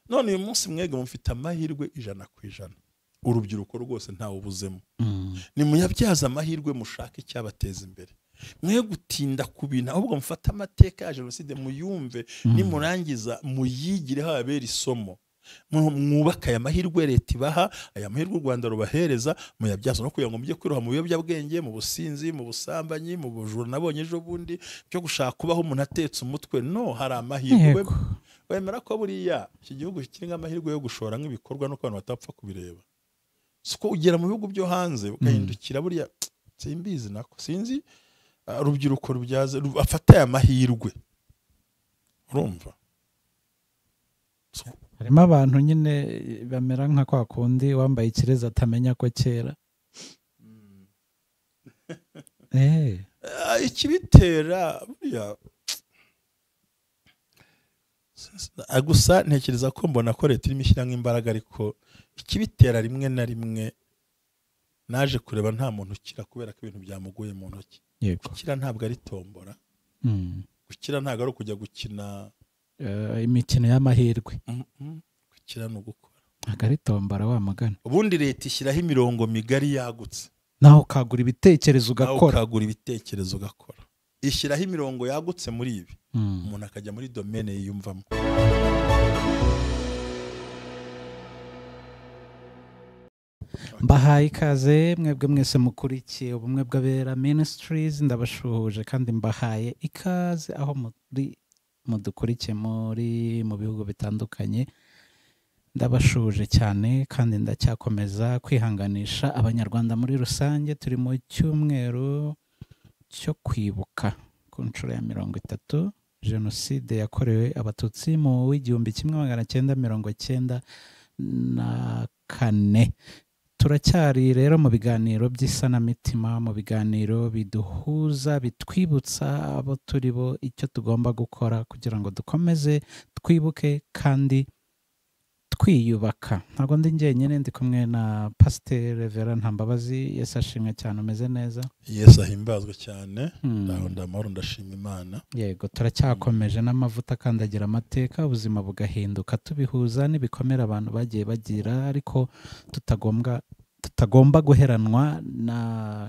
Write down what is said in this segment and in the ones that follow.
none uyu munsi mwege mufite amahirwe 100%. Urubyiruko rwose ntawe ubuzemo. Ni muyabyaza amahirwe mushaka icyabateza imbere. Mwe gutinda ku bintu ahubwo mufata amateka ya jenoside muyumve, nimurangiza muyigireho abera isomo. Mwubaka aya mahirwe leta ibaha, aya mahirwe u Rwanda rubahereza, muyabyaza no kugira ngo mujye kwiroha mu biyobyabwenge, mu businzi, mu busambanyi, mu bujura. Nabonye ejo bundi byo gushaka kubaho umuntu atetse umutwe. No, hari amahirwe. Wemera ko buriya iki gihugu kiri nk'amahirwe yo gushora nk'ibikorwa no abantu batapfa kubireba. Suko ugera mu bihugu byo hanze ukahindukira buriya simbizi nako sinzi urubyiruko rubyaze afata aya mahirwe. Urumva? Harimo abantu nyine bamera nka kwa kundi wambaye ikireza atamenya ko kera. Ikibitera buriya gusa ntekereza ko mbona ko leta irimo ishyira nk'imbaraga, ariko ikibitera rimwe na rimwe naje kureba nta muntu ukira kubera ko ibintu byamuguye mu ntoki. Gukira ntabwo ari tombora. Gukira ntabwo ari ukujya gukina imikino y'amahirwe. Gukira ni ugukora. Ntabwo ari tombora wa magana. Ubundi leta ishyiraho imirongo migari yagutse. Naho ukagura ibitekerezo ugakora. Ishyiraho imirongo yagutse muri ibi. Umuntu akajya muri domaine yiyumvamo. Mbahaye ikaze mwebwe mwese mukurikiye Ubumwe bw'Abera Ministries, ndabashuhuje kandi mbahaye ikaze aho muri mudukurikiye muri mu bihugu bitandukanye. Ndabashuhuje cyane kandi ndacyakomeza kwihanganisha abanyarwanda muri rusange. Turi mu cyumweru cyo kwibuka ku nshuro ya 30 jenoside yakorewe abatutsi mu 1994. Turacyari rero mu biganiro by'isanamitima, mu biganiro biduhuza, bitwibutsa abo turi bo icyo tugomba gukora kugira ngo dukomeze twibuke kandi twiyubaka. Ntabwo ndi njyenyine, ndi kumwe na Pasteur Reverend Ntambabazi. Yesu ashimwe cyane. Umeze neza? Yesu ahimbazwe cyane. Ndaho ndamahoro, ndashima Imana. Yego, turacyakomeje n'amavuta akandagira amateka, ubuzima bugahinduka, tubihuza n'ibikomere abantu bagiye bagira, ariko tutagomba guheranwa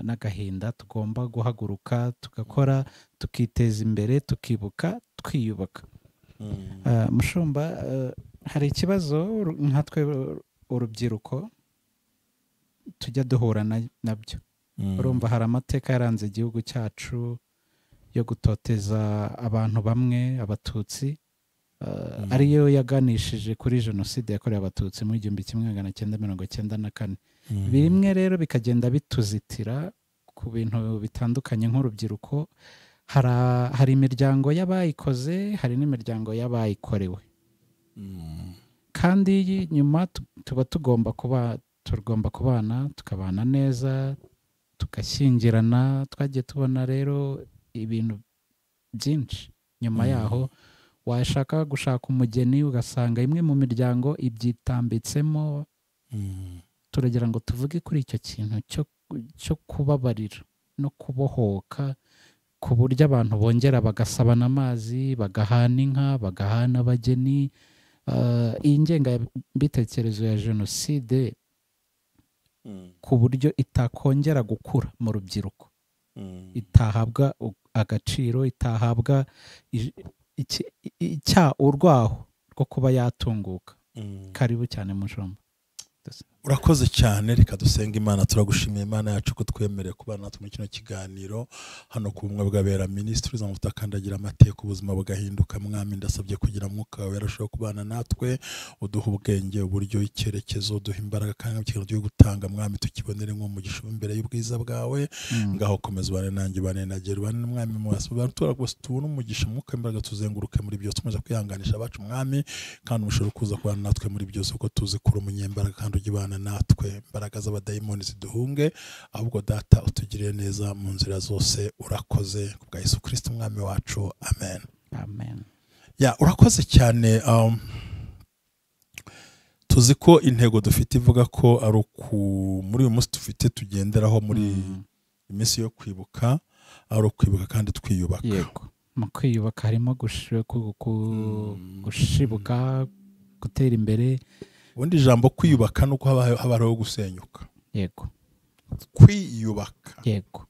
n'agahinda. Tugomba guhaguruka tugakora, tukiteza imbere, tukibuka, twiyubaka. Mushumba, hari ikibazo nkatwe urubyiruko tujya duhura nabyo. Urumva hari amateka yaranze igihugu cyacu yo gutoteza abantu bamwe, abatutsi, ariyo yaganishije kuri jenoside yakorewe abatutsi mu 1994. Bimwe rero bikagenda bituzitira ku bintu bitandukanye nk'urubyiruko. Hari imiryango y'abayikoze, hari n'imiryango y'abayikorewe. Kandi nyuma tuba tugomba kubana, tukabana neza, tugashyingirana. Twagiye tubona rero ibintu byinshi. Nyuma yaho washaka gushaka umugeni ugasanga imwe mu miryango ibyitambitsemo. Turagira ngo tuvuge kuri icyo kintu cyo kubabarira no kubohoka, ku buryo abantu bongera bagasabana amazi, bagahana inka, bagahana abageni. Iyi ngengabitekerezo ya jenoside ku buryo itakongera gukura mu rubyiruko, itahabwa agaciro, itahabwa urwaho rwo kuba yatunguka. Karibu cyane Mushumba. Urakoze cyane. Reka dusenga Imana. Turagushimiye Imana yacu ko twemereye kubana natwe muri kino kiganiro hano ku Bumwe bw'Abera Ministries, ngo tutakandagira amateka, ubuzima bugahinduka. Mwami, ndasabye kugira Mwuka wawe arushaho kubana natwe, uduha ubwenge, uburyo, icyerekezo, uduha imbaraga, kandi ikintu cyo gutanga Mwami tukibonere nk'umugisha imbere y'ubwiza bwawe. Ngaho komeza ubane nanjye, ubane na Gero, ubane Mwami mu basaba turagose tubone umugisha, Mwuka imbaraga tuzenguruke muri byose, tumaze kwihanganisha abacu Mwami, kandi umushoro kuza kubana natwe muri byose, uko tuzi kuri umunyembaraga kandi ugibana natwe. Imbaraga z'abadayimoni ziduhunge, ahubwo Data utugirire neza mu nzira zose. Urakoze kubwa Yesu Kristo Umwami wacu. Amen. Amen. Urakoze cyane. Tuzi ko intego dufite ivuga ko ari muri uyu munsi dufite tugenderaho muri iminsi yo kwibuka, ari ukwibuka kandi twiyubaka. Yego, mu kwiyubaka harimo gushibuka, gutera imbere. ubundi ijambo kwiyubaka nuko habaho gusenyuka. Yego. Kwiyubaka Yego.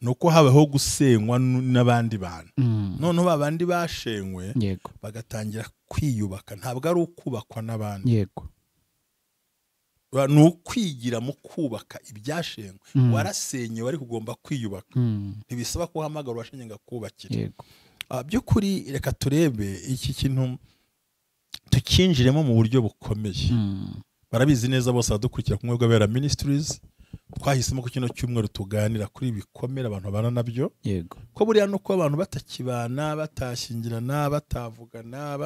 nuko habaho gusenywa n'abandi bantu. Noneho babandi bashenywe Yego. bagatangira kwiyubaka, ntabwo ari ukubakwa n'abandi. Yego. Ni ukwigira mu kubaka ibyashenywe. Warasenye wari kugomba kwiyubaka. Ntibisaba ko uhamagara uwashenye ngo akubakire. Yego. By'ukuri reka turebe iki kintu tukinjiremo mu buryo bukomeye. Barabizi neza bose badukurikira ku Mwebwe Abera Ministries. Twahisemo ko kino cyumweru tuganira kuri ibikomere abantu babana nabyo. Yego. Ko buriya nuko abantu batakibana, batashyingirana, batavugana,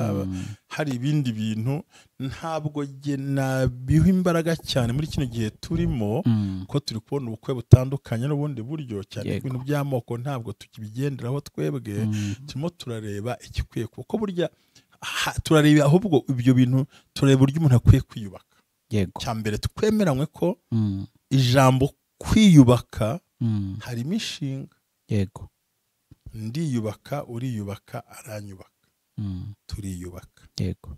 hari ibindi bintu, ntabwo nabiha imbaraga cyane muri kino gihe turimo, ko turi kubona ubukwe butandukanye n'ubundi buryo cyane. Ibintu by'amoko ntabwo tukibigenderaho twebwe. Turimo turareba ikikwiye, kuko burya turareba ahubwo ibyo bintu, turareba uburyo umuntu akwiye kwiyubaka. Yego. Cyambere tukwemeranywe ko ijambo kwiyubaka harimo inshinga. Yego. Ndiyubaka, uriyubaka, aranyubaka. Turiyubaka. Yego.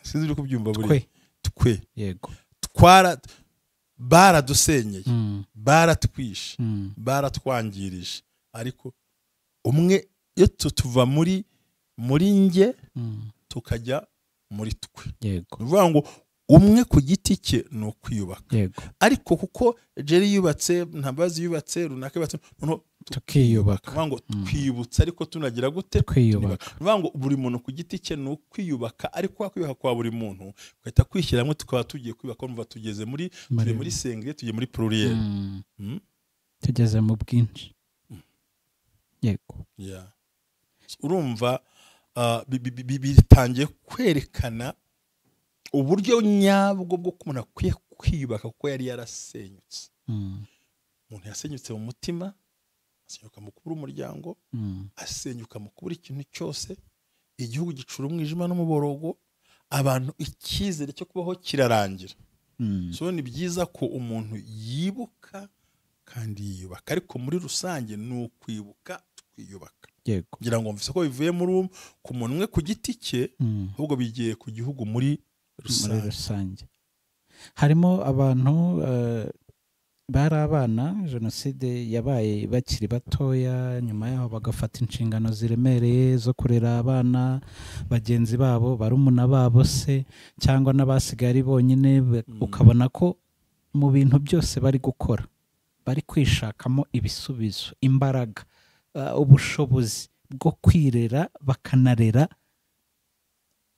Sinzi uri kubyumva buri. Twe. Yego. Baradusenyeye, baratwishe, baratwangirije, ariko umwe iyo tuva muri nge tukajya muri twe. Yego. Bivuga ngo umwe ku giti cye ni ukwiyubaka. Yego. Ariko kuko Jerry yubatse, Ntambazi yubatse, runaka yubatse, noneho tukiyubaka. Bivuga ngo twibutse ariko tunagira gute? Kwiyubaka. Bivuga ngo buri muntu ku giti cye ni ukwiyubaka, ariko kwiyubaka kwa buri muntu kwita kwishyira hamwe, tukaba tugiye kwiyubaka. Numva tugeze muri sengere, tugiye muri pluriel. Tugeze mu bwinshi. Yego. Urumva bitangiye kwerekana uburyo nyabwo bwo umuntu akwiye kwiyubaka, kuko yari yarasenyutse. Umuntu yasenyutse mu mutima, asenyuka mu kubura umuryango, asenyuka mu kubura ikintu cyose, igihugu gicura umwijima n'umuborogo, abantu icyizere cyo kubaho kirarangira. So ni byiza ko umuntu yibuka kandi yiyubaka, ariko muri rusange ni ukwibuka twiyubaka. Yego. Ngira ngo mvise ko bivuye ku muntu umwe ku giti cye, ahubwo bigiye ku gihugu muri rusange. Harimo abantu bari abana, jenoside yabaye bakiri batoya, nyuma yaho bagafata inshingano ziremereye zo kurera abana bagenzi babo, barumuna babo se, cyangwa n'abasigaye ari bonyine. Ukabona ko mu bintu byose bari gukora bari kwishakamo ibisubizo, imbaraga, ubushobozi bwo kwirera bakanarera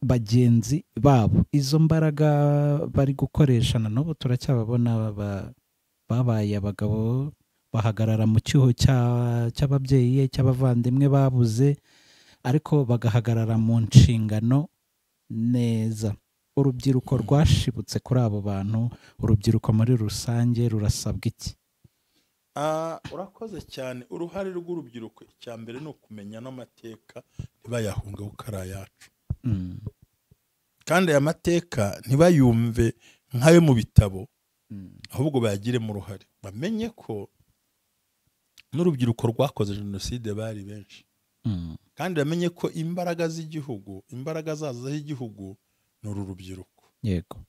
bagenzi babo. Izo mbaraga bari gukoresha na n'ubu turacyababona, babaye abagabo, bahagarara mu cyuho cy'ababyeyi, cy'abavandimwe babuze, ariko bagahagarara mu nshingano neza. Urubyiruko rwashibutse kuri abo bantu, urubyiruko muri rusange rurasabwa iki? Urakoze cyane. Uruhare rw'urubyiruko icya mbere ni ukumenya n'amateka, ntibayahunge kuko ari ayacu. Kandi aya mateka ntibayumve nk'ayo mu bitabo, ahubwo bayagiremo uruhare. Bamenye ko n'urubyiruko rwakoze jenoside bari benshi, kandi bamenye ko imbaraga z'igihugu, imbaraga zazo z'igihugu ni uru rubyiruko. Yego.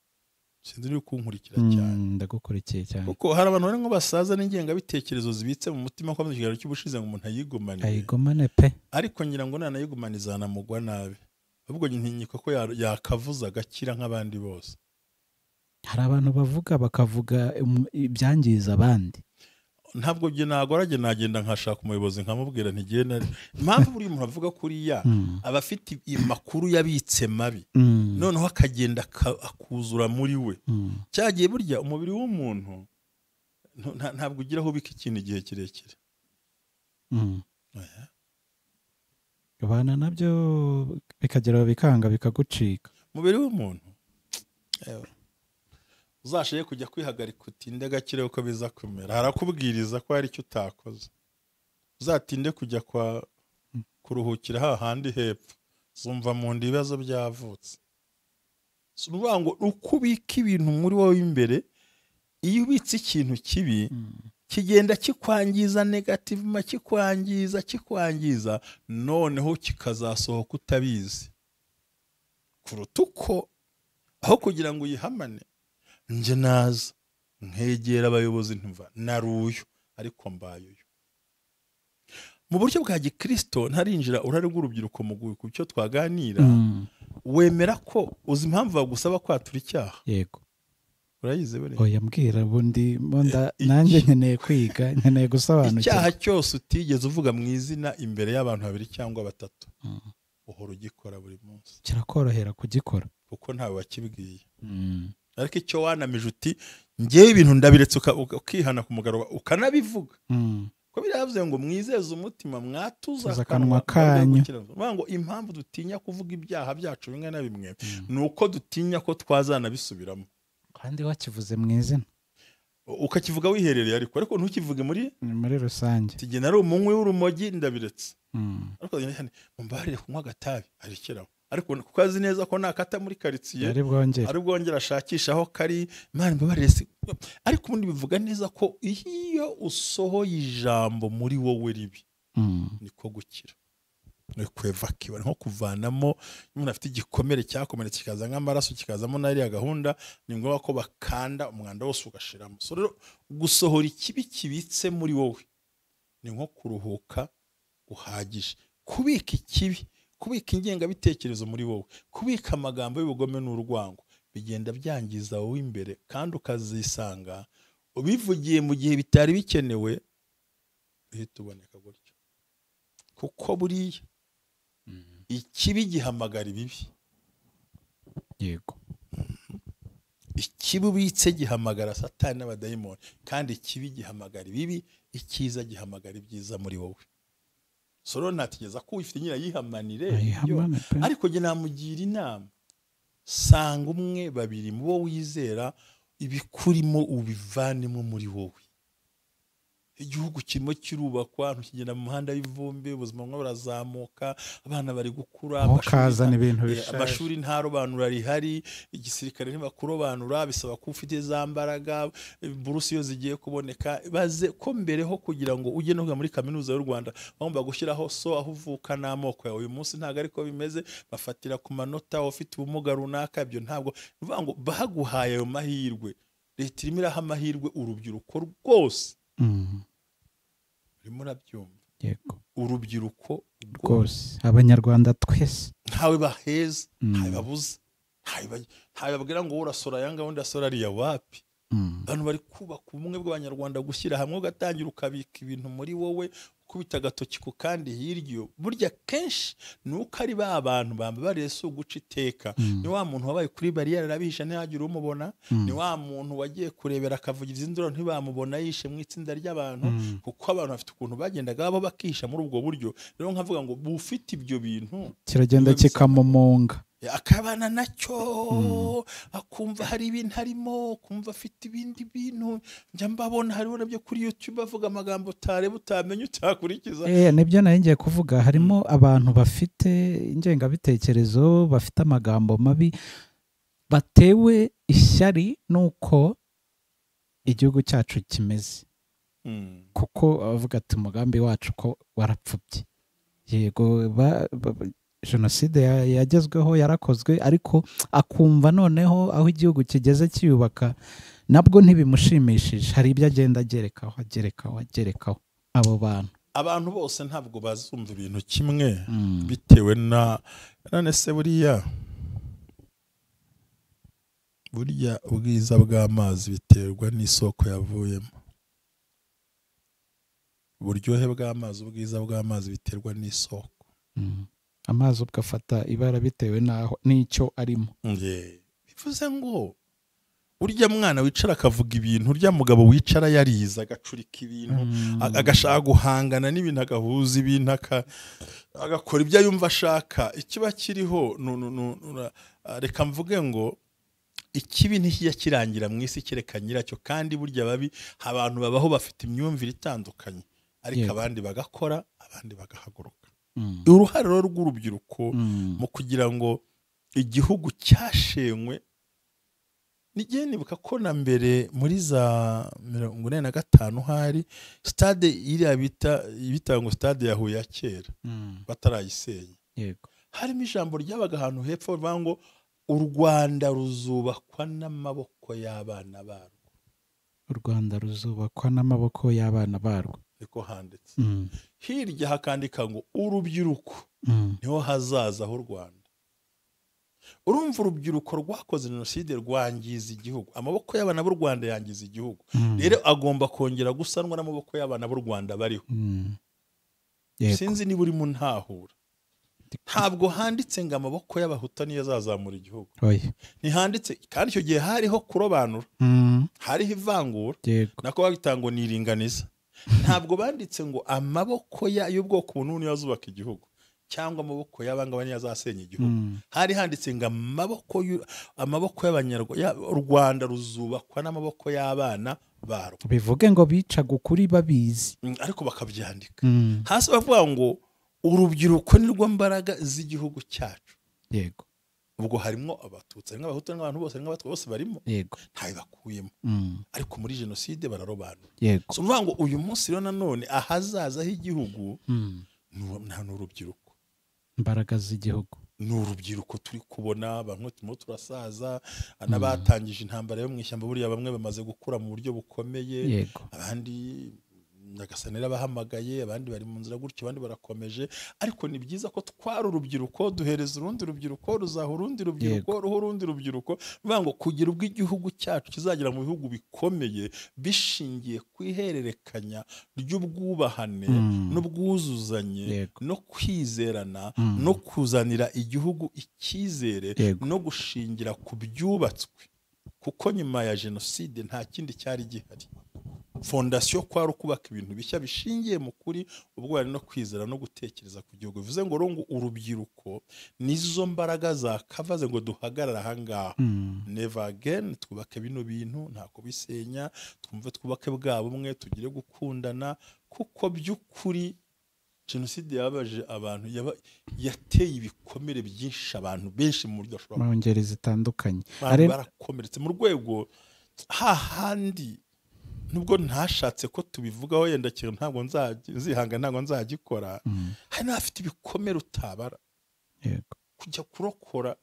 Sinzi uri kunkurikira cyane. Ndagukurikiye cyane. Kuko hari abantu bari ngo basaza n'ingengabitekerezo zibitse mu mutima, ko mu kiganiro cy'ubushize ngo umuntu ayigumane pe, ariko ngira ngo nanayigumana izanamugwa nabi. Ahubwo ntinyika ko yakavuza agakira nk'abandi bose. Hari abantu bakavuga ibyangiza abandi. Ntabwo byo nagorage, nagenda nkashaka umuyobozi nkamubwira ntigenda. Impamvu buri muntu avuga kuriya aba afite amakuru yabitse mabi, noneho akagenda akuzura muri we. Cyagiye burya umubiri w'umuntu ntabwo ugira aho ubika ikintu igihe kirekire. Abana nabyo bikageraho bikanga bikagucika. Umubiri w'umuntu uzashaye kujya kwihagarika utinde gakire uko biza kumera, harakubwiriza ko hari icyo utakoze. Uzatinde kujya kuruhukira hahandi hepfo, zumva mu nda ibibazo byavutse. Si ukuvuga ngo uko ubika ibintu muri wowe imbere, iyo ubitse ikintu kibi kigenda kikwangiza negativema, kikwangiza, noneho kikazasohoka utabizi. kuruta uko aho kugira ngo uyihamane nje naza nkegera abayobozi ntumva naruyu ariko mbaye uyu. Mu buryo bwa gikristo ntarinjira urare rw'urubyiruko mu ku cyo twaganira, wemera ko uzi impamvu bagusaba kwatura icyaha? Yego. Urayize bere? Oya mbwira bundi monda nanjye nkeneye kwiga, nkeneye gusobanukirwa. Icyaha cyose utigeze uvuga mu izina imbere y'abantu 2 cyangwa 3 uhora ugikora buri munsi. Kirakorohera kugikora kuko ntawe wakibwiye. Ariko icyo wanamije uti ngewe ibintu ndabiretse ukihana ku mugarura ukanabivuga. Ko biravuze ngo mwizeze umutima mwatuza akanwa kanyu. Ngo impamvu dutinya kuvuga ibyaha byacu bimwe na bimwe nuko dutinya ko twazana bisubiramo. Kandi wakivuze mu izina ukakivuga wiherereye ariko ntukivuge muri rusange. Tige nari umunywi w'urumogi ndabiretse. Ariko mumbarire kunywa agatabi arikiraho. Ariko kuko azi neza ko nakata muri karitsiye ari bwongera ashakisha aho kari Imana mbabarire. Ariko ubundi bivuga neza ko iyo usohoye ijambo muri wowe ribi niko gukira. Kweva kiba nko kuvanamo umuntu afite igikomere cyakomeretse kikaza nk'amaraso kikazamo nari gahunda ni ngombwa ko bakanda umwanda wose ugashiramo. So rero gusohora ikibi kibitse muri wowe ni nko kuruhuka uhagije. Kubika ikibi, kubika ingengabitekerezo muri wowe, kubika amagambo y'ubugome n'urwango bigenda byangiza wowe imbere kandi ukazisanga ubivugiye mu gihe bitari bikenewe uhita uboneka gutyo. Kuko buriya ikibi gihamagara ibibi. Yego. Ikibi ubitse gihamagara Satani n'abadayimoni kandi ikibi gihamagara ibibi, icyiza gihamagara ibyiza muri wowe. Soro natigeza ko ufite nyira yihamanire ariko je namugira inama sanga 1 2 mu bo wizera ibikurimo ubivanemo muri wowe. Igihugu kirimo kirubakwa ntukigenda mu muhanda w'ivumbi ubuzima bwo burazamuka abana bari gukura amashuri ntarobanura rihari igisirikare ntibakurobanura bisaba ko ufite za mbaraga burusi yo zigiye kuboneka baze ko mbereho kugira ngo ujye no muri kaminuza y'u Rwanda bagomba gushyiraho so aho uvuka n'amoko yawe. Uyu munsi ntago ariko bimeze bafatira ku manota ufite ubumuga runaka. Ibyo ntabwo bivuga ngo baguhaye ayo mahirwe. Leta irimo iraha amahirwe urubyiruko rwose. Urimo urabyumva? Yego. Urubyiruko rwose abanyarwanda twese ntawe baheza ntawe babuza ntawe babwira ngo urasora yanga wundi asora ariya wapi. Abantu bari kubaka ubumwe bw'abanyarwanda gushyira hamwe ugatangira ukabika ibintu muri wowe ukubita agatoki ku kandi hiryo. Burya kenshi nuko ari ba bantu bambabariye so guca iteka. Ni wa muntu wabaye kuri bariyeri arabihisha ntihagire umubona. Ni wa muntu wagiye kurebera akavugiza induro ntibamubona yishe mu itsinda ry'abantu kuko abantu bafite ukuntu bagendaga abo bakihisha muri ubwo buryo. Rero nkavuga ngo bufite ibyo bintu kiragenda kikamumunga akabana nacyo akumva hari ibintu harimo kumva afite ibindi bintu njya mbabona hariho nabyo kuri YouTube bavuga amagambo utareba utamenye utakurikiza. Nibyo nayo ngiye kuvuga harimo abantu bafite ingengabitekerezo bafite amagambo mabi batewe ishyari nuko igihugu cyacu kimeze kuko avuga ati umugambi wacu ko warapfubye. Yego jenoside yagezweho yarakozwe ariko akumva noneho aho igihugu kigeze kiyubaka nabwo ntibimushimishije. Hari ibyo agenda agerekaho abo abantu bose ntabwo bazumva ibintu kimwe bitewe na none se burya ubwiza bw'amazi biterwa n'isoko yavuyemo. Uburyohe bw'amazi ubwiza bw'amazi biterwa n'isoko. Amazi ugafata ibara bitewe naho n'icyo arimo. Bivuze ngo urya mwana wicara akavuga ibintu, urya mugabo wicara yariza agacurika ibintu agashaka guhangana n'ibintu agahuza ibintu agakora ibyo yumva ashaka. Ikiba kiriho reka mvuge ngo ikibi ntikijya kirangira mu isi kereka nyiracyo. Kandi burya babi abantu babaho bafite imyumvire itandukanye ariko abandi bagakora abandi bagahaguruka. Uruhare rw'urubyiruko mu kugira ngo igihugu cyashenywe nigiye nibuka ko na mbere muri za 45 hari stade iri bita ngo stade ya Huye ya kera batarayisenya. Yego. Harimo ijambo ryabaga ahantu hepfo bavuga ngo u Rwanda ruzubakwa n'amaboko y'abana barwo. u Rwanda ruzubakwa n'amaboko y'abana barwo, niko handitse. Hirya hakandika ngo urubyiruko niho hazaza h'u Rwanda. Urumva urubyiruko rwakoze jenoside rwangiza igihugu, amaboko y'abana b'u Rwanda yangiza igihugu. Rero agomba kongera gusanwa n'amaboko y'abana b'u Rwanda bariho. Sinzi niba uri mu ntahura. Ntabwo handitse ngo amaboko y'abahuta niyo azazamura igihugu. Ntihanditse, kandi icyo gihe hariho kurobanura, hariho ivangura, nako bagita ngo niringaniza. Ntabwo banditse ngo amaboko y'ubwoko bunini niyo azubaka igihugu, cyangwa amaboko y'abangaba niyo azasenya igihugu. Hari handitse ngo amaboko y'abanyarwanda, u Rwanda ruzubakwa n'amaboko y'abana barwo. Bivuge ngo bicaga ukuri babizi, ariko bakabyandika hasi bavuga ngo urubyiruko nirwo mbaraga z'igihugu cyacu. Yego. Ubwo harimo abatutsi, harimo abahutu, n'abantu bose, harimo abatwa bose barimo. Yego. Ntayo bakuyemo. Ariko muri jenoside bararobanura. Yego. So mvuga ngo uyu munsi rero nanone ahazaza h'igihugu nta n'urubyiruko. Imbaraga z'igihugu ni urubyiruko turi kubona, bamwe turimo turasaza, n'abatangije intambara yo mu ishyamba buriya bamwe bamaze gukura mu buryo bukomeye, abandi Nyagasani bahamagaye, abandi bari mu nzira gutyo, abandi barakomeje. Ariko ni byiza ko twara urubyiruko, duhereza urundi rubyiruko, ruzaha urundi rubyiruko, ruho urundi rubyiruko, bivuga ngo kugira ubwo igihugu cyacu kizagera mu bihugu bikomeye bishingiye ku ihererekanya ry'ubwubahane n'ubwuzuzanye no kwizerana no kuzanira igihugu icyizere no gushingira ku byubatswe, kuko nyuma ya jenoside nta kindi cyari gihari. Fondasiyo kwari ukubaka ibintu bishya bishingiye mu kuri, ubwari no kwizera no gutekereza ku gihugu. Bivuze ngo urubyiruko nizo mbaraga zakavaze ngo duhagarara ahangaha. Never again twubake bino bintu, nta kubisenya, twumve twubake bwa bumwe, tugire gukundana, kuko by'ukuri jenoside yabaje abantu, yateye ibikomere byinshi abantu benshi mu buryo bashobora, mu ngeri zitandukanye, barakomeretse mu rwego hahandi. Nubwo ntashatse ko tubivugaho, yenda kintu ntabwo nzihanga, ntabwo nzagikora. Hari n'abafite ibikomere utabara. Kujya kurokora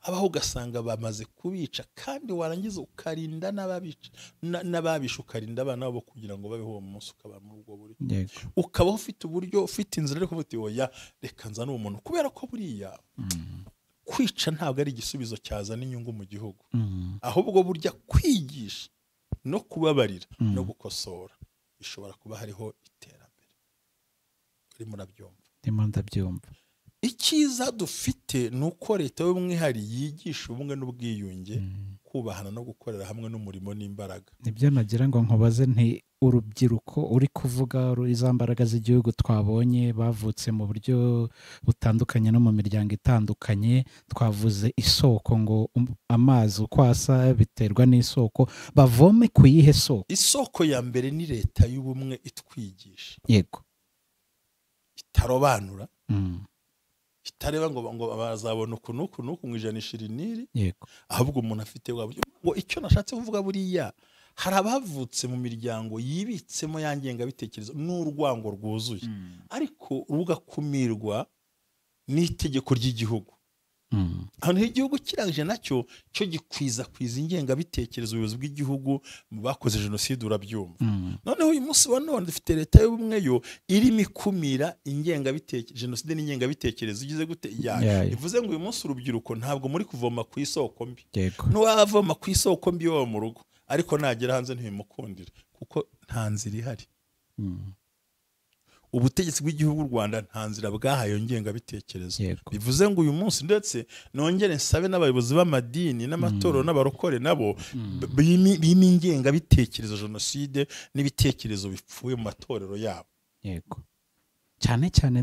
abaho ugasanga bamaze kubica, kandi warangiza ukarinda n'ababisha, ukarinda abana babo kugira ngo babeho uwo munsi, ukaba muri ubwo buryo. Ukabaho ufite uburyo, ufite inzira ariko uti oya reka nzane uwo muntu, kubera ko buriya kwica ntabwo ari igisubizo cyazana inyungu mu gihugu. Ahubwo burya kwigisha no kubabarira no gukosora bishobora kuba hariho iterambere. Urimo urabyumva? Ndimo ndabyumva. Icyiza dufite ni uko leta y'ubumwihari yigisha ubumwe n'ubwiyunge, kubahana no gukorera hamwe n'umurimo n'imbaraga. Nibyo nagira ngo nkubaze nti, urubyiruko uri kuvuga iza mbaraga z'igihugu twabonye bavutse mu buryo butandukanye no mu miryango itandukanye. Twavuze isoko, ngo amazi uko asa biterwa n'isoko. Bavome ku yihe soko? Isoko ya mbere ni leta y'ubumwe itwigisha. Yego. Itarobanura, itareba ngo bazabona uku mu ijanisha iriniri. Yego. Ahubwo umuntu afite ngo icyo nashatse kuvuga buriya, hari abavutse mu miryango yibitsemo ya ngengabitekerezo n'urwango rwuzuye, ariko rugakumirwa n'itegeko ry'igihugu. Ahantu igihugu kirangije nacyo cyo gikwiza ingengabitekerezo, ubuyobozi bw'igihugu mu bakoze jenoside urabyumva. Noneho uyu munsi wa none dufite leta y'ubumwe yo irimo ikumira jenoside n'ingengabitekerezo. Igize gute? Bivuze ngo uyu munsi urubyiruko ntabwo muri kuvoma ku isoko mbi. N'uwavoma ku isoko mbi iwabo mu rugo, ariko nagera hanze ntibimukundire, kuko nta nzira ihari. Ubutegetsi bw'igihugu u Rwanda nta nzira bwahaye ngengabitekerezo. Bivuze ngo uyu munsi, ndetse nongere nsabe n'abayobozi b'amadini n'amatorero n'abarokore nabo bima ingengabitekerezo jenoside n'ibitekerezo bipfuye mu matorero yabo. Yego. Cyane cyane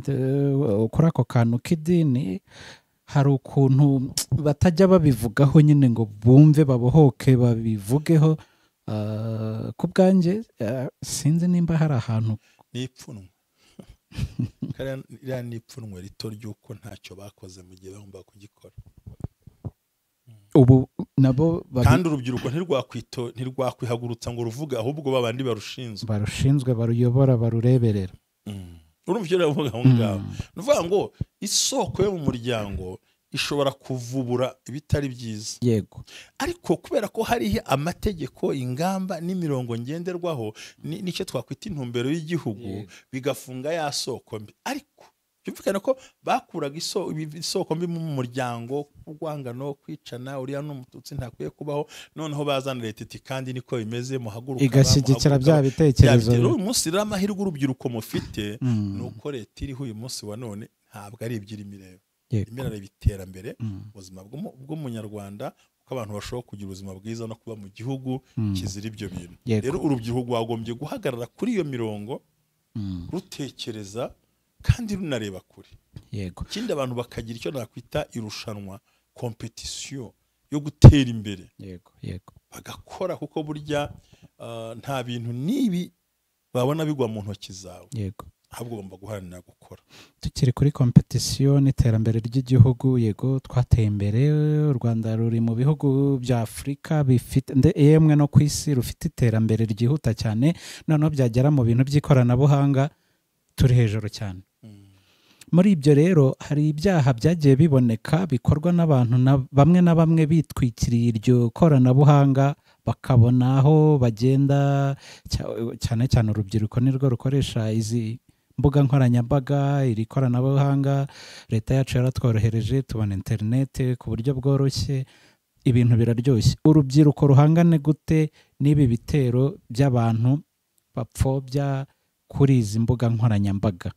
kuri ako kantu k'idini, hari ukuntu batajya babivugaho nyine ngo bumve babohoke babivugeho. Ku bwanjye sinzi nimba hari ahantu n'ipfunwe. Iriya ni ipfunwe rito ry'uko ntacyo bakoze mu gihe bagomba kugikora. Ubu nabo kandi urubyiruko ntirwakwihagurutsa ngo ruvuge, ahubwo babandi barushinzwe baruyobora, barureberera. Urumva icyo ravuga aho ngaho. Nuvuga ngo isoko yo mu muryango ishobora kuvubura ibitari byiza. yego Ariko kubera ko hariho amategeko, ingamba n'imirongo ngenderwaho, nicyo twakwita intumbero y'igihugu, bigafunga ya soko mbi. Ariko byumvikana ko bakuraga isoko mbi mu muryango, urwangano, kwicana, uriya n'umututsi ntakwiye kubaho, noneho bazana leta iti kandi niko bimeze, muhaguruka igashyigikira bya bitekerezo. uyu munsi rero amahirwe urubyiruko mufite nuko leta iriho uyu munsi wa none ntabwo ari iby'irimo ireba, imirareba iterambere ubuzima bw'umunyarwanda, ko abantu bashobora kugira ubuzima bwiza no kuba mu gihugu kizira ibyo bintu. Rero urubyiruko rwagombye guhagarara kuri iyo mirongo, rutekereza kandi runareba kure. Ikindi abantu bakagira icyo nakwita irushanwa, competition yo gutera imbere, bagakora, kuko burya nta bintu nibi babona bigwa mu ntoki zawe, ahubwo ugomba guharanira gukora. Tukiri kuri competition n'iterambere ry'igihugu, yego twateye imbere, u Rwanda ruri mu bihugu bya Afurika bifite yemwe no ku isi rufite iterambere ryihuta cyane, noneho byagera mu bintu by'ikoranabuhanga turi hejuru cyane. Muri ibyo rero hari ibyaha byagiye biboneka bikorwa n'abantu bamwe na bamwe bitwikiriye iryo koranabuhanga, bakabona aho bagenda, cyane cyane urubyiruko nirwo rukoresha izi mbuga nkoranyambaga, iri koranabuhanga. Leta yacu yaratworohereje, tubona interineti ku buryo bworoshye, ibintu biraryoshye. Urubyiruko ruhangane gute n'ibi bitero by'abantu bapfobya kuri izi mbuga nkoranyambaga?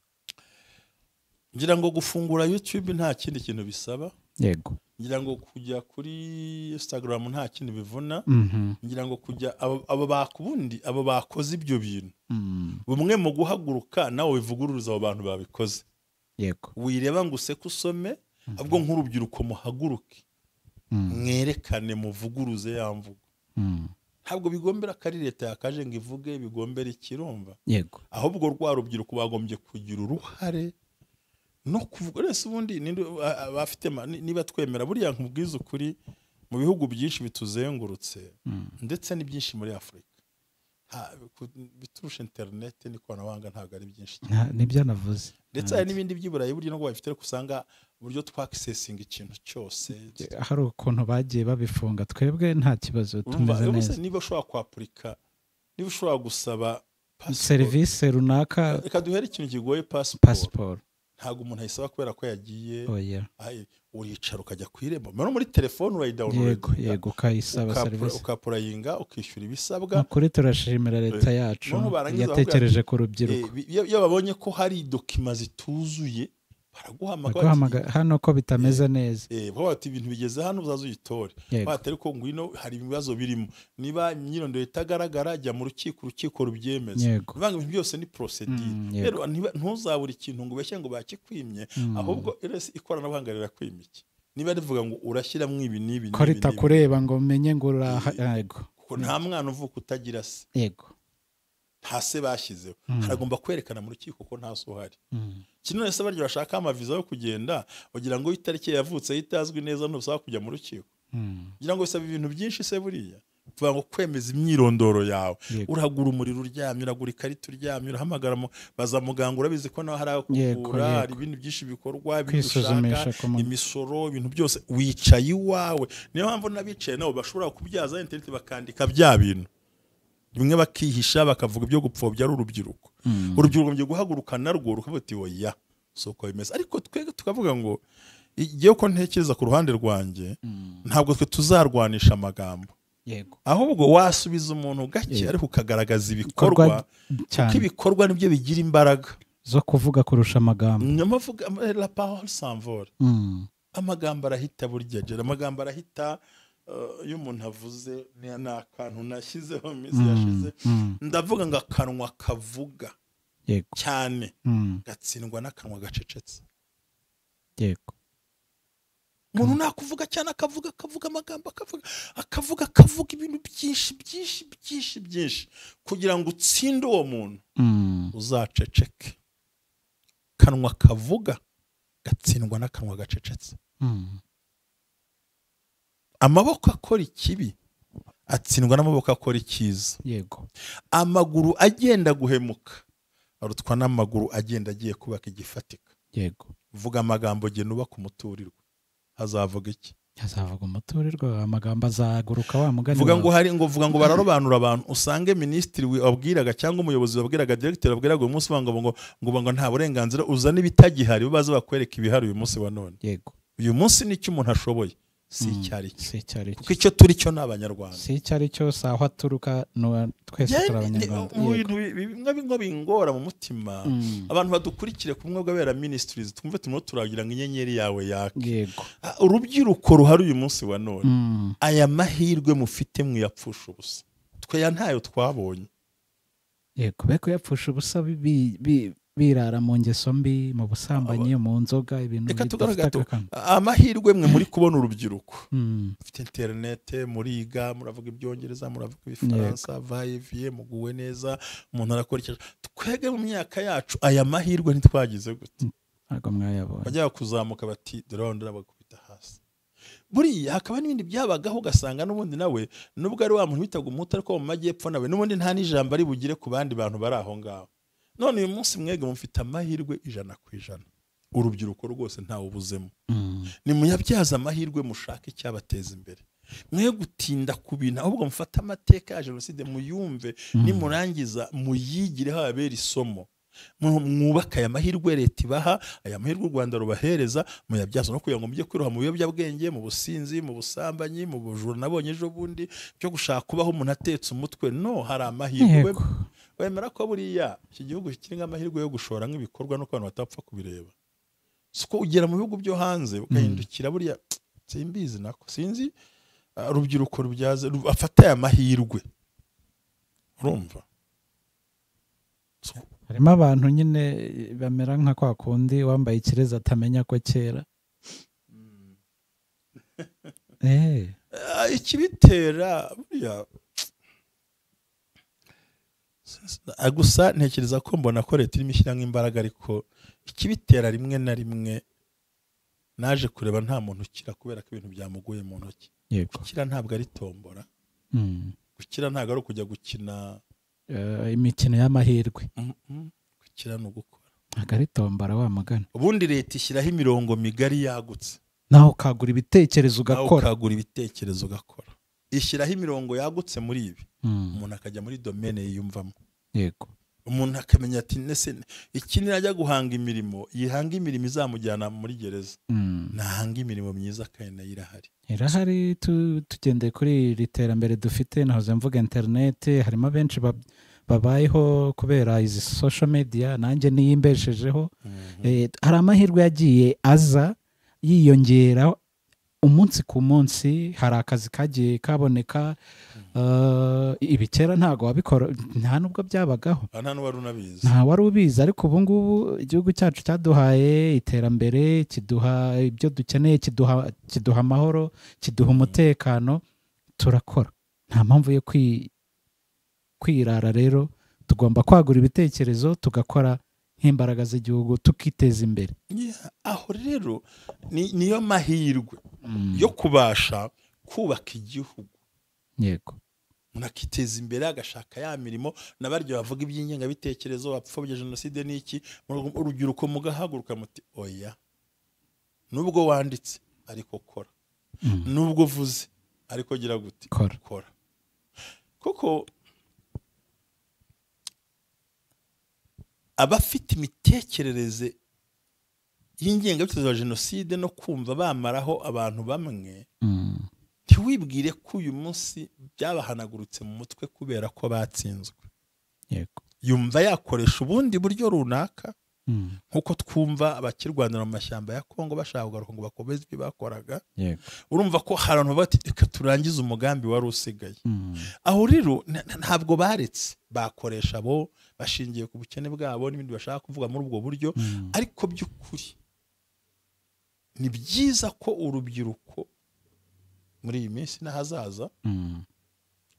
Ngira ngo gufungura YouTube nta kindi kintu bisaba. Yego. Ngira ngo kujya kuri Instagram nta kintu bivuna. Ngira ngo kujya abo bakoze ibyo bintu, bumwe mu guhaguruka nawe wivuguruza abo bantu babikoze. Yego. Wireba ngo useke usome, ahubwo nk'urubyiruko muhaguruke, mwerekane, muvuguruze ya mvugo. Ntabwo bigombera ko ari leta yakaje ngo ivuge, bigombera ikirumva. Yego. Ahubwo rwa rubyiruko bagombye kugira uruhare no kuvuga. Rese ubundi bafite niba twemera, buriya nkubwiza ukuri, mu bihugu byinshi bituzengurutse ndetse ni byinshi muri Afurika, biturusha internet n'ikoranabuhanga ntabwo ari byinshi cyane. Nibyo navuze. Ndetse hari n'ibindi by'iburayi buryo no bafite, ariko usanga uburyo twakisesinga ikintu cyose hari ukuntu bagiye babifunga, twebwe nta kibazo, tumeze neza. Niba ushobora kwapurika, niba ushobora gusaba serivisi runaka, reka duhere ikintu kigoye, passport ntabwo umuntu ayisaba kubera ko yagiye, uricara ukajya ku irembo, no muri telefone urayidawunilodinga. Yego, ukayisaba serivisi, ukapurayinga, ukishyura ibisabwa. Kuri turashimira leta yacu yatekereje ku rubyiruko. Iyo babonye ko hari dokima zituzuye, baraguhamagara hano ko bitameze neza, bati ibintu bigeze hano uzaza uyitore, bati ariko ngwino hari ibibazo birimo, niba nyirondoro itagaragara jya mu rukiko, urukiko rubyemeza. Bivanga ibintu byose ni procedure. Rero ntuzabura ikintu ngo ubeshye ngo bakikwimye, ahubwo ikoranabuhanga rirakwima iki. Niba rivuga ngo urashyiramo ibi n'ibi ko ritakureba ngo umenye ngo yego, kuko nta mwana uvuka utagira se. Yego. Nta se bashyizeho, haragomba kwerekana mu rukiko ko nta so uhari. Kino wese baryo bashaka amaviza yo kugenda, ugira ngo itariki yavutse itazwi neza ntubasaba kujya mu rukiko. Ugira ngo bisaba ibintu byinshi se buriya, kuvuga ngo kwemeza imyirondoro yawe, uragura umuriro uryamye, uragura ikarita uryamye, urahamagara baza muganga, urabizi ko naho hari aho kuvura, hari ibintu byinshi bikorwa, kwisuzumisha, imisoro, ibintu byose, wicaye iwawe. Niyo mpamvu n'abicaye nabo bashobora kubyaza internet bakandika bya bintu, bimwe bakihisha bakavuga ibyo gupfobya ari urubyiruko. Urubyiruko rujye guhaguruka narwo rukavuga ati oya, soko bimeze. Ariko twege tukavuga ngo igiye ko ntekereza ku ruhande rwanjye, ntabwo twe tuzarwanisha amagambo. Yego. Ahubwo wasubiza umuntu gake, ariko ukagaragaza ibikorwa, kuko ibikorwa nibyo bigira imbaraga zo kuvuga kurusha amagambo. Nyamavuga la parole s'envole. Amagambo arahita burya, amagambo arahita. Iyo umuntu avuze ni akantu nashyizeho minsi yashize, ndavuga ngo akanwa kavuga cyane gatsindwa n'akanwa gacecetse. Yego. Umuntu nakuvuga cyane akavuga amagambo, akavuga ibintu byinshi kugira ngo utsinde uwo muntu, uzaceceke. Kanwa kavuga gatsindwa n'akanwa gacecetse. Amaboko akora ikibi atsindwa n'amaboko akora icyiza. Yego. Amaguru agenda guhemuka arutwa n'amaguru agenda agiye kubaka igifatika. Yego. Vuga amagambo gena ubaka umuturirwa. hazavuga iki? hazavuga umuturirwa, amagambo azaguruka wa mugani vuga ngo bararobanura abantu, usange minisitiri wabwiraga cyangwa umuyobozi wabwiraga directeur wabwiraga uyu munsi ngo nta burenganzira, uzana ibitagihari baza bakwereka ibihari uyu munsi wa none. Yego, uyu munsi nicyo umuntu ashoboye, si icyari cyo, kuko icyo turi cyo ni abanyarwanda, si icyari cyo, si aho aturuka, twese turi abanyarwanda. mu bintu bimwe bingora mu mutima. abantu badukurikire ku bumwe bw'abera ministries, twumve turimo turagira ngo inyenyeri yawe yake. Yego, urubyiruko ruhari uyu munsi wa none, aya mahirwe mufite mwiyapfusha ubusa, tweya ntayo twabonye. yego, be kuyapfusha ubusa, birara mu ngeso mbi, mu busambanyi, mu nzoga, ibintu bidafite akamaro. amahirwe mwe muri kubona urubyiruko, mufite interinete, muriga, muravuga ibyongereza, muravuga ibifaransa, vayiviye, muguwe neza, umuntu arakora icyo. twege mu myaka yacu aya mahirwe ntitwagize gute? ntabwo mwayabonye. bajya kuzamuka bati dore aho ndabakubita hasi. buriya hakaba n'ibindi byabagaho, ugasanga n'ubundi nawe nubwo ari wa muntu witaga umuhutu, ariko mu majyepfo nawe n'ubundi nta n'ijambo ari bugire ku bandi bantu bari aho ngaho. none uyu munsi mwege mufite amahirwe 100%. urubyiruko rwose ntawe ubuzemo. nimuyabyaza amahirwe, mushake icyabateza imbere, mwe gutinda ku bintu, ahubwo mufate amateka ya jenoside muyumve, nimurangiza muyigireho abera isomo, mwubaka aya mahirwe leta ibaha, aya mahirwe u Rwanda rubahereza, muyabyaza no kugira ngo mujye kwiroha mu biyobyabwenge, mu businzi, mu busambanyi, mu bujura nabonye ejo bundi byo gushaka kubaho umuntu atetse umutwe. no, hari amahirwe. wemera ko buriya iki gihugu kiri nk'amahirwe yo gushora nk'ibikorwa no abantu batapfa kubireba? siko ugera mu bihugu byo hanze ukahindukira, buriya simbizi nako sinzi, urubyiruko rubyaze afata aya mahirwe, urumva? harimo abantu nyine bamera nka kwa kundi wambaye ikirezi atamenya ko kera. ikibitera buriya gusa ntekereza ko mbona ko leta irimo ishyiramo imbaraga, ariko ikibitera rimwe na rimwe naje kureba nta muntu ukira kubera ko ibintu byamuguye mu ntoki. gukira ntabwo ari tombora, gukira ntabwo ari ukujya gukina imikino y'amahirwe. gukira ni ugukora, ntabwo ari tombora wa mugani. ubundi leta ishyiraho imirongo migari yagutse, naho ukagura ibitekerezo ugakora, ishyiraho imirongo yagutse muri ibi, umuntu akajya muri domene yiyumvamo. Yego, umuntu akamenya ati nese iki nirajya guhanga imirimo, yihanga imirimo izamujyana muri gereza, nahanga imirimo myiza kandi nayo irahari. Tugendeye kuri iri terambere dufite, nahoze mvuga interinete, harimo benshi babayeho kubera izi social media, nanjye niyimbeshejeho. hari amahirwe yagiye aza yiyongera umunsi ku munsi, hari akazi kagiye kaboneka. ibi kera ntabwo wabikora, nta nubwo byabagaho, nta wari ubizi, ariko ubu ngubu igihugu cyacu cyaduhaye iterambere, kiduha ibyo dukeneye, kiduha amahoro, kiduha umutekano, turakora, nta mpamvu yo kwirara. rero tugomba kwagura ibitekerezo, tugakora nk'imbaraga z'igihugu, tukiteza imbere. aho rero niyo mahirwe yo kubasha kubaka igihugu. Yego, umuntu akiteza imbere, agashaka ya mirimo, n'abaryo bavuga iby'ingengabitekerezo, bapfobya jenoside n'iki, urubyiruko mugahaguruka muti oya, nubwo wanditse ariko kora, nubwo uvuze ariko gira gute, kora. kuko abafite imitekerereze y'ingengabitekerezo ya jenoside no kumva bamaraho abantu bamwe, ntiwibwire ko uyu munsi byabahanagurutse mu mutwe kubera ko batsinzwe. Yego, yumva yakoresha ubundi buryo runaka, nkuko twumva abakirwanira mu mashyamba ya Kongo bashaka kugaruka ngo bakomeze ibyo bakoraga. urumva ko hari abantu bati reka turangize umugambi wari usigaye. aho rero ntabwo baretse, bakoresha bo bashingiye ku bukene bwabo n'ibindi bashaka kuvuga muri ubwo buryo. ariko by'ukuri ni byiza ko urubyiruko muri iyi minsi n'ahazaza,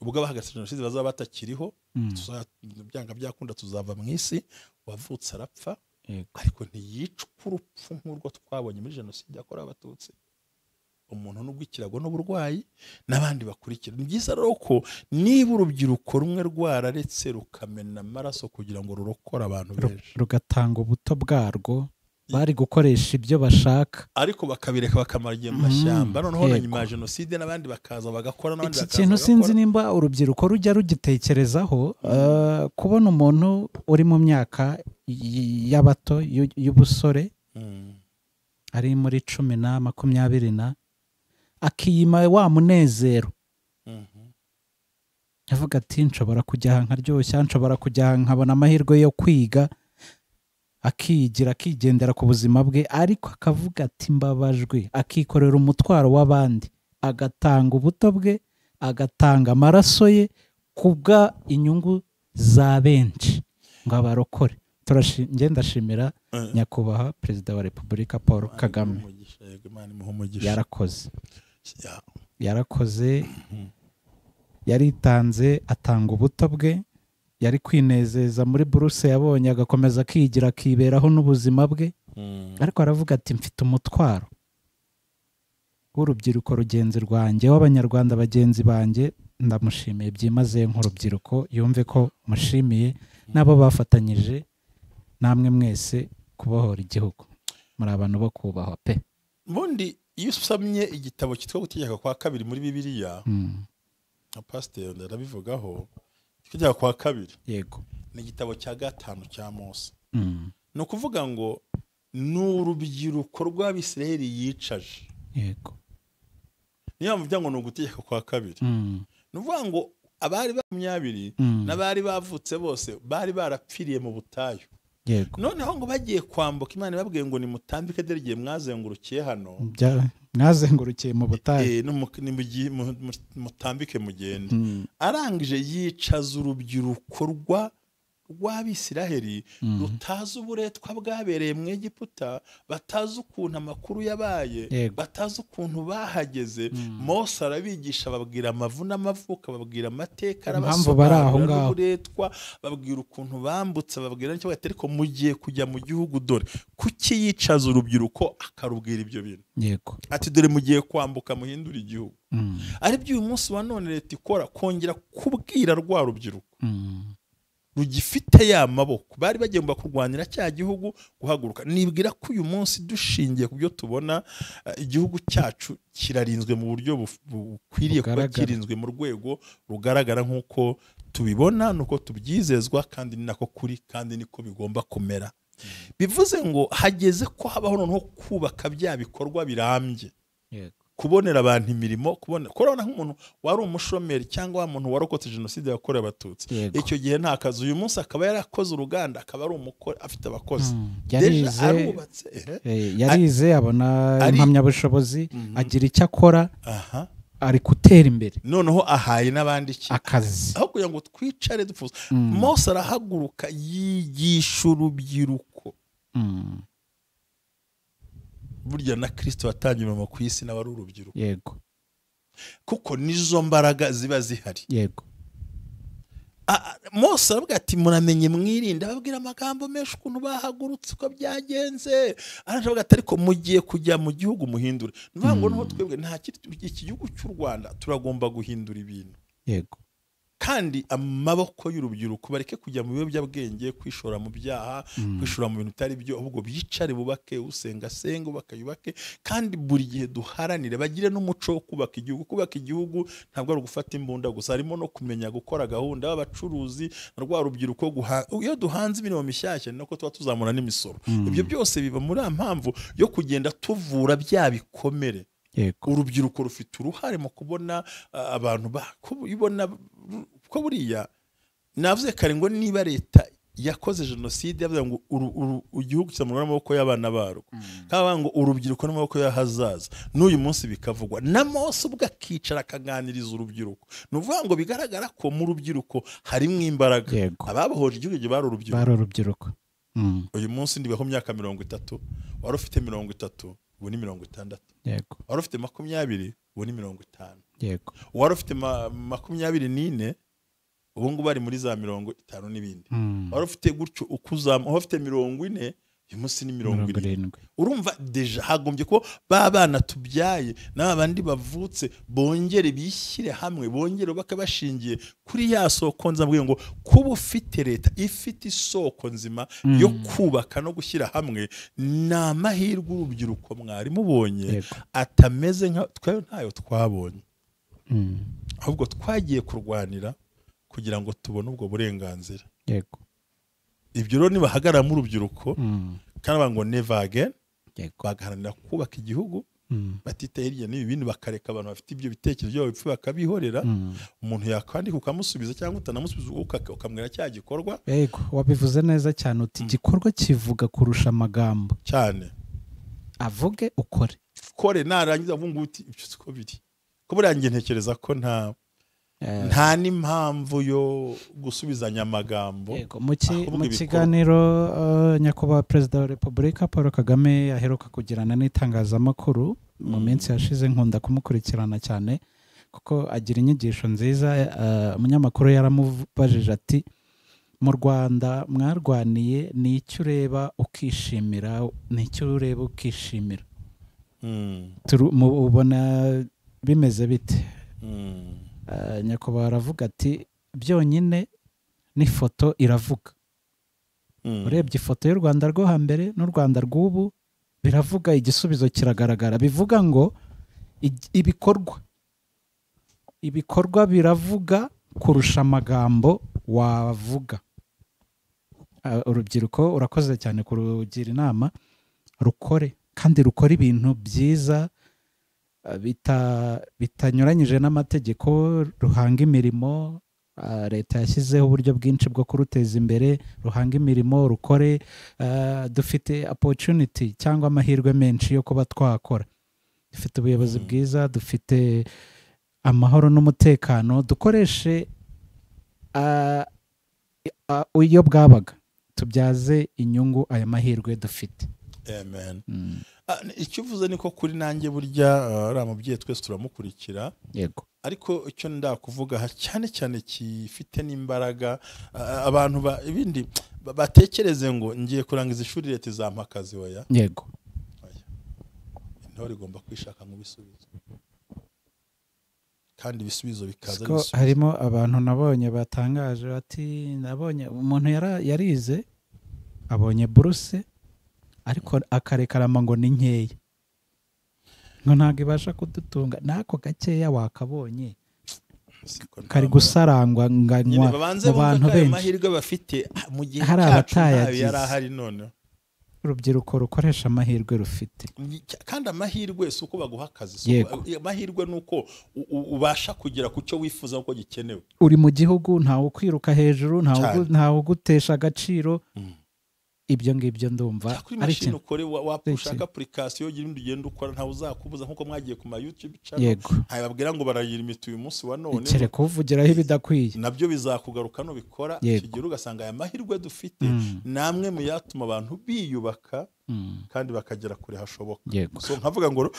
ubwo abahagaze jenoside bazaba batakiriho, byanga byakunda tuzava mu isi, wavutse arapfa, ariko ntiyicwa urupfu nk'urwo twabonye muri jenoside yakorewe abatutsi. umuntu nubwo ikirago n'uburwayi n'abandi bakurikira. Ni byiza rero ko niba urubyiruko rumwe rwararetse rukamena amaraso kugira ngo rurokore abantu benshi, rugatanga ubuto bwarwo bari gukoresha ibyo bashaka ariko bakabireka bakamara igihe mu mashyamba noneho na nyuma ya jenoside n'abandi bakaza bagakora n'abandi iki bakaza kintu sinzi bagakora. nimba urubyiruko rujya rugitekerezaho kubona umuntu uri mu myaka y'abato y'ubusore ari muri 10 na 20 na akiyima wa munezero avuga ati nshobora kujya aha nkaryoshya nshobora kujya aha nkabona amahirwe yo kwiga akigira akigendera ku buzima bwe ariko akavuga ati mbabajwe akikorera umutwaro w'abandi agatanga ubuto bwe agatanga amaraso ye kubwa inyungu za benshi ngo abarokore. Ndashimira nyakubahwa perezida wa repubulika Paul Kagame yarakoze yaritanze atanga ubuto bwe yari kwinezeza muri buruse yabonye agakomeza akigira akiberaho n'ubuzima bwe ariko aravuga ati mfite umutwaro w'urubyiruko rugenzi rwanjye w'abanyarwanda bagenzi banjye ndamushimiye byimaze nk'urubyiruko yumve ko mushimiye n'abo bafatanyije namwe mwese kubohora igihugu muri abantu bo kubahwa pe. Bundi iyo usomye igitabo cyitwa gutegeka kwa kabiri muri Bibiliya nka pasteur ndarabivugaho gutegeka kwa kabiri yego ni igitabo cya 5 cya Mose no kuvuga ngo n'urubyiruko rw'Abisirayeli yicaje yego niyo mvuga ngo no gutegeka kwa kabiri nuvuga ngo abari ba 20 n'abari bavutse bose bari barapfiriye mu butayu noneho ngo bagiye kwambuka Imana babwiye ngo nimutambike dore igihe mwazengurukiye hano mwazengurukiye mu butayu mutambike mugende arangije yicaza urubyiruko rw'Abisiraheli rutazi uburetwa bwabereye mu Egiputa batazi ukuntu amakuru yabaye batazi ukuntu bahageze Mose arabigisha babwira amavu n'amavuka babwira amateka arabasobanurira uburetwa babwira ukuntu bambutse babwira n'icyo ariko mugiye kujya mu gihugu dore kuki yicaza urubyiruko akarubwira ibyo bintu yego ati dore mugiye kwambuka muhindura igihugu ari byo uyu munsi wa none leta ikora kongera kubwira rwa rubyiruko rugifite ya maboko bari bagomba kurwanira cya gihugu guhaguruka. Nibwira ko uyu munsi dushingiye ku byo tubona igihugu cyacu kirarinzwe mu buryo bukwiriye kuba kirinzwe mu rwego rugaragara nk'uko tubibona nuko tubyizezwa kandi ni nako kuri kandi niko bigomba kumera. Bivuze ngo hageze ko habaho noneho kubaka bya bikorwa birambye kubonera abantu imirimo kubona nk'umuntu wari umushomeri cyangwa umuntu warokotse jenoside yakorewe abatutsi icyo gihe nta kazi uyu munsi akaba yarakoze uruganda akaba ari umukore afite abakozi yarize abona impamyabushobozi agira icyo akora ari gutera imbere noneho ahaye n'abandi akazi aho kugira ngo twicare dupfuza Mose arahaguruka yigisha urubyiruko burya na Kristo watangiye umurimo ku isi n'abari urubyiruko yego kuko nizo mbaraga ziba zihari yego Mose aravuga ati muramenye mwirinde ababwira amagambo menshi ukuntu bahagurutse uko byagenze aravuga ati ariko mugiye kujya mu gihugu muhindure nuvuga ngo noneho twebwe nta iki gihugu cy'u Rwanda turagomba guhindura ibintu yego kandi amaboko y'urubyiruko bareke kujya mu biyobyabwenge kwishora mu byaha kwishora mu bintu bitari byo ahubwo bicare bubake usenga yubake kandi buri gihe duharanire bagire n'umuco wo kubaka igihugu ntabwo ari ugufata imbunda gusa harimo no kumenya gukora gahunda y'abacuruzi rwa rubyiruko iyo duhanze imirimo mishyashya nako tuba tuzamura n'imisoro ibyo byose biba muri mpamvu yo kugenda tuvura bya bikomere. Urubyiruko rufite uruhare mu kubona abantu kubibona ko buriya navuze kare ngo niba leta yakoze jenoside yavuze ngo igihugu cyamurwa n'amaboko y'abana barwo kaba ngo urubyiruko n'amaboko y'ahazaza n'uyu munsi bikavugwa na Mose ubwo akicara akaganiriza urubyiruko nuvuga ngo bigaragara ko mu rubyiruko harimo imbaraga ababohoje igihugu bari urubyiruko uyu munsi ndibaho myaka 30 wari ufite 30 ubu ni 60 yego wari ufite 20 ubu ni 50 yego wari ufite 24 ubu ngubu bari muri za 50 n'ibindi wari ufite gutyo ukuzama ufite 40 uyu munsi ni 70. 70. urumva deja hagombye ko ba bana tubyaye n'abandi bavutse bongere bishyire hamwe, bongere bakabashingiye kuri ya soko nzambwiye ngo kuba ufite leta ifite isoko nzima yo kubaka no gushyira hamwe ni amahirwe urubyiruko mwari mubonye atameze nka twayo ntayo twabonye, ahubwo twagiye kurwanira kugira ngo tubone ubwo burenganzira. Yego. Ibyo rero nibahagarara mu rubyiruko kandi bavuga ngo never again, bagaharanira kubaka igihugu batitaye hirya n'ibi bindi, bakareka abantu bafite ibyo bitekerezo byabo bipfu bakabihorera. Umuntu yakwandika ukamusubiza cyangwa utanamusubiza ukamwira cya gikorwa. Yego, wabivuze neza cyane uti igikorwa kivuga kurusha amagambo cyane. Avuge ukore narangiza avuga uti ibyo siko biri ko burangiye ntekereza ko nta n'impamvu yo gusubizanya amagambo. Mu kiganiro nyakubahwa Perezida wa Repubulika Paul Kagame aheruka kugirana n'itangazamakuru mu minsi yashize, nkunda kumukurikirana cyane kuko agira inyigisho nziza. Umunyamakuru yaramubajije ati mu Rwanda mwarwaniye ni icyo ureba ukishimira, ni icyo ureba ukishimira, ubona bimeze bite? Nyakubahwa aravuga ati byonyine n'ifoto iravuga. Urebye ifoto y'u Rwanda rwo hambere n'u Rwanda rw'ubu biravuga, igisubizo kiragaragara. Bivuga ngo ibikorwa biravuga kurusha amagambo wavuga. Urubyiruko urakoze cyane kurugira inama, rukore kandi rukora ibintu byiza bitanyuranyije n'amategeko, ruhanga imirimo. Leta yashyizeho uburyo bwinshi bwo kuruteza imbere, ruhanga imirimo, rukore. Dufite opportunity cyangwa amahirwe menshi yo kuba twakora. Dufite ubuyobozi bwiza, dufite amahoro n'umutekano. Dukoreshe iyo bwabaga, tubyaze inyungu aya mahirwe dufite. Amen. Icyo uvuze niko kuri nanjye burya ari amubyeyi twese turamukurikira. Yego. Ariko icyo ndakuvuga cyane cyane kifite n'imbaraga, abantu ibindi batekereze ngo ngiye kurangiza ishuri leta izampa akazi. Oya. Yego. Intore igomba kwishaka mu bisubizo, kandi ibisubizo bikaza bisubizo. Harimo abantu nabonye batangaje bati nabonye umuntu yarize abonye buruse ariko akarekarama ngo ni nkeya, ngo ntabwo ibasha kudutunga. Nako gakeya wakabonye kari gusarangwa nganywa mu bantu benshi. Amahirwe bafite mu gihe hari abatayagize, yari ahari. None urubyiruko rukoresha amahirwe rufite, kandi amahirwe si uko baguha akazi. Amahirwe ni uko ubasha kugera ku cyo wifuza uko gikenewe. Uri mu gihugu, ntawe ukwiruka hejuru, ntawe ugutesha agaciro. Ibyo ngibyo ndumva ari machine ukore wapushaka application ugira ugenda ukora, ntawe uzakubuza nkuko mwagiye ku ma YouTube channel. Hayababwira ngo barayira imiti uyu munsi wa none, ikere kuvugiraho ibidakwiye, nabyo bizakugaruka no bikora. Kigira ugasanga aya mahirwe dufite namwe mu yatuma abantu biyubaka kandi bakagera kure hashoboka. So nkavuga ngo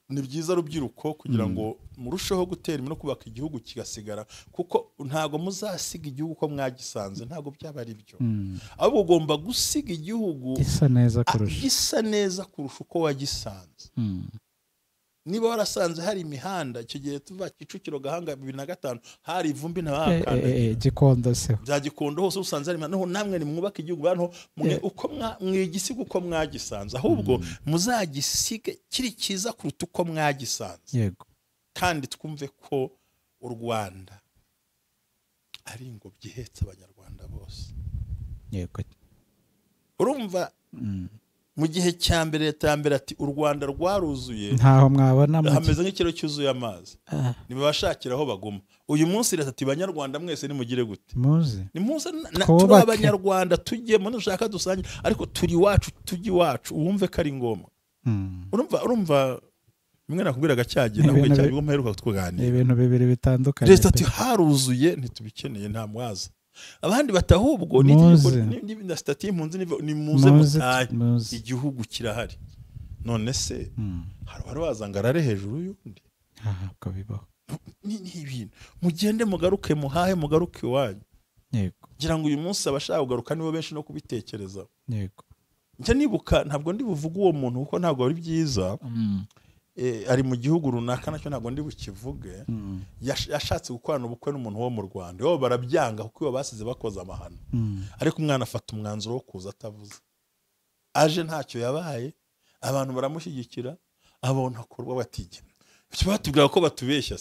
ni byiza rubyiruko kugira ngo murusheho gutera no kubaka igihugu kigasigara, kuko ntago muzasiga igihugu ko mwagisanze, ntago byaba ari byo. Abo ugomba gusiga igihugu gisa neza kurusha uko wagisanze. Niba warasanze hari imihanda, icyo gihe tuva Kicukiro Gahanga 2005 hari ivumbi ntabakanda Gikondo se bya Gikondo hose usanze ari naho namwe ni mwubaka igihugu bantu uko mwigisiga uko mwagisanze, ahubwo muzagisige kiri kiza kuruta uko mwagisanze. Yego. Kandi twumve ko u Rwanda ari ingobyi ihetse abanyarwanda bose. Yego. Urumva mu gihe cya mbere leta ya mbere ati u Rwanda rwaruzuye, ntaho mwabona hameze nk'ikiro cyuzuye amazi, nibabashakira aho baguma. Uyu munsi leta ati banyarwanda mwese nimugire gute, nimuze turi abanyarwanda tujyemo nushaka dusange, ariko turi wacu tujye wacu, wumve ko ari ngoma. Urumva bimwe nakubwiraga cyagiye nabwo cyabwo mperuka tuganira ibintu bibiri bitandukanye. Leta ati haruzuye ntitubikeneye nta mwaza, abandi batahubwo ni na stati y'impunzi ni muze mutaye igihugu kirahari. None se hari wazangarare hejuru y'undi? Ko bibaho ni ibintu mugende mugaruke muhahe mugaruke wanyu. Yego. Gira ngo uyu munsi abashaka kugaruka nibo benshi no kubitekereza. Yego. njya nibuka ntabwo ndi buvuga uwo muntu kuko ntabwo ari byiza ari mu gihugu runaka nacyo ntabwo ndi bukivuge yashatse gukorana ubukwe n'umuntu wo mu Rwanda bo barabyanga kuko iyo basize bakoze amahano ariko umwana afata umwanzuro wo kuza atavuze aje ntacyo yabaye abantu baramushyigikira abona akorwa batigena icyo batubwira ko batubeshya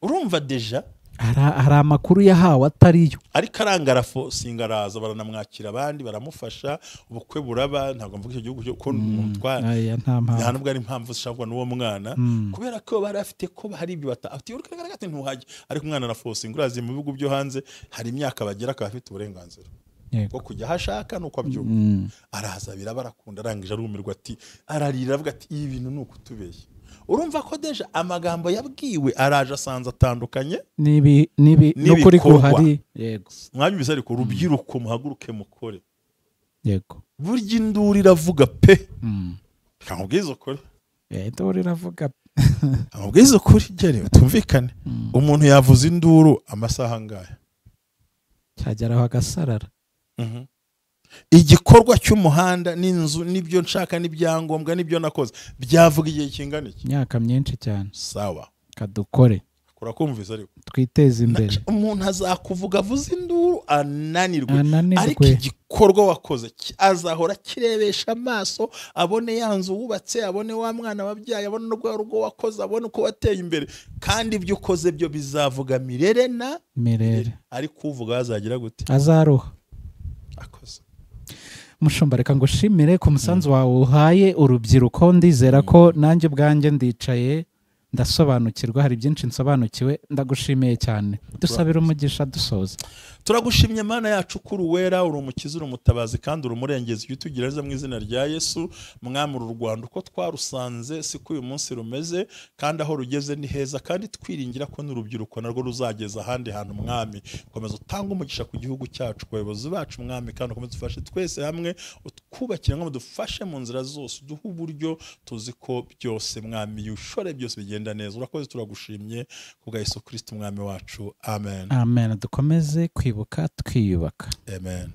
urumva deja hari amakuru yahawe atariyo ariko arangarafo singaraza baranamwakira abandi baramufasha ubukwe buraba ntabwo mvuga icyo gihugu ko nta nubwo ari impamvu zishakwa n'uwo mwana kubera ko bari afite ko hari ibyo ati urikagaragate ntuhajye ariko umwana na forcing urazi mu bihugu byo hanze hari imyaka bagira akaba afite uburenganzira bwo kujya hashaka nuko abyumva araza barakunda arangije arumirwa ati ararira avuga ati ibi bintu ni ukutubeshya urumva ko deja amagambo yabwiwe araje asanze atandukanye n'ukuri kuhari yego mwabyumvise ariko urubyiruko muhaguruke mukore yego burya induru iravuga pe kamubwiza ukuri induru iravuga amubwiza ukuri gere tumvikane umuntu yavuze induru amasaha angahe cyageraho agasarara igikorwa cy'umuhanda n'inzu nibyo nshaka n'ibyangombwa nibyo nakoze byavuga igihe kingana iki imyaka myinshi cyane sawa kadukore kurakumvise ariko twiteze imbere umuntu azakuvuga avuze induru ananirwe ariko igikorwa wakoze azahora kirebesha amaso abone yanzu wubatse abone wa mwana wabyaye abone n'urwa rugo wakoze abone uko wateye imbere kandi ibyo ukoze byo bizavuga mirere na mirere ariko uvuga azagira gute azaruha akoze mushumba reka ngushimire ku musanzu wawe uhaye urubyiruko ndizera ko nanjye ubwanjye ndicaye ndasobanukirwa hari byinshi nsobanukiwe ndagushimiye cyane dusabira umugisha dusoza turagushimye Mana yacu kuri uwera uri umukiza uri umutabazi kandi uri umurengezi utugira neza mu izina rya Yesu mwami uru Rwanda uko twarusanze siko uyu munsi rumeze kandi aho rugeze ni heza kandi twiringira ko n'urubyiruko narwo ruzageza ahandi hantu mwami komeza utanga umugisha ku gihugu cyacu ku bayobozi bacu mwami kandi komeza dufashe twese hamwe utwubakire ngo dufashe mu nzira zose duhe uburyo tuzi ko byose mwami yushore byose bigenda neza urakoze turagushimye kubwa Yesu Kristo mwami wacu amen amen dukomeze kwibuka twiyubaka amen.